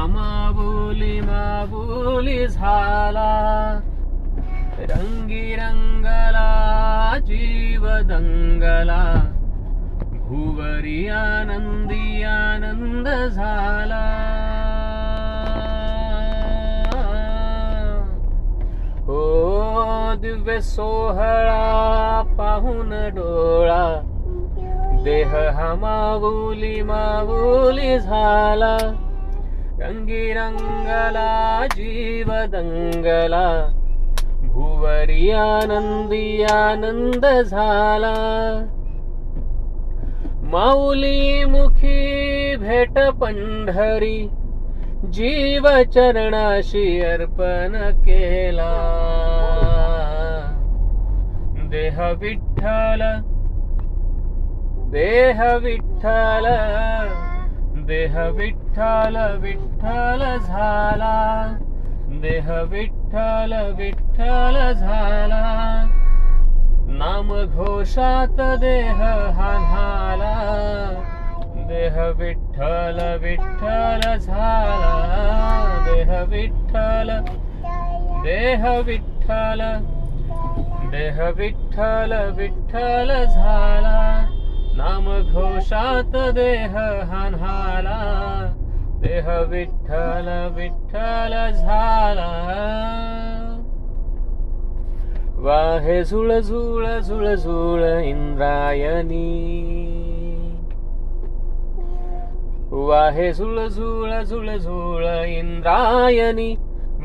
माऊली झाला, रंगी रंगला जीव दंगला, भुवरी आनंदी आनंद झाला. ओ दिव्य सोहळा पाहून डोळा, देह हा माऊली झाला, रंगी रंगला जीव दंगला, भुवरी आनंदी आनंद झाला. माऊली मुखी भेट पंढरी, जीव चरणाशी अर्पण केला. देह विठ्ठल देह विठ्ठल देह विठ्ठल विठ्ठल झाला, देह विठ्ठल विठ्ठल झाला. नाम घोषात देह हाणाला, देह विठ्ठल विठ्ठल झाला, देह विठ्ठल देह विठ्ठल देह विठ्ठल विठ्ठल झाला. नाम घोषात देह हाणाला, देह विठ्ठल विठ्ठल झाला. वाहे झुळ झुळ झुळ झुळ इंद्रायणी, वाहे झुळ झुळ झुळ झुळ इंद्रायणी.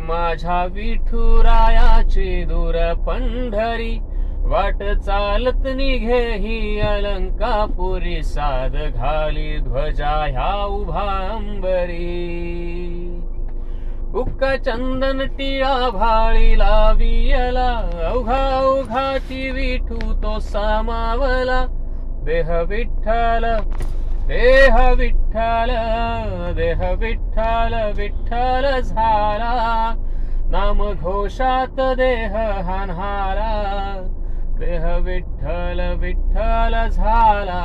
माझ्या विठुरायाची दूर पंढरी, वाट चालत निघे ही अलंकापुरी. साद घाली ध्वजा ह्या उभा अंबरी, उक्का चंदन टिळा भाळी लावियला. अवघा अवघाची विठू तो सामावला, देह विठ्ठल देह विठ्ठल देह विठ्ठल विठ्ठल झाला. नाम घोषात देह हाणाला, देह विठ्ठल विठ्ठल झाला.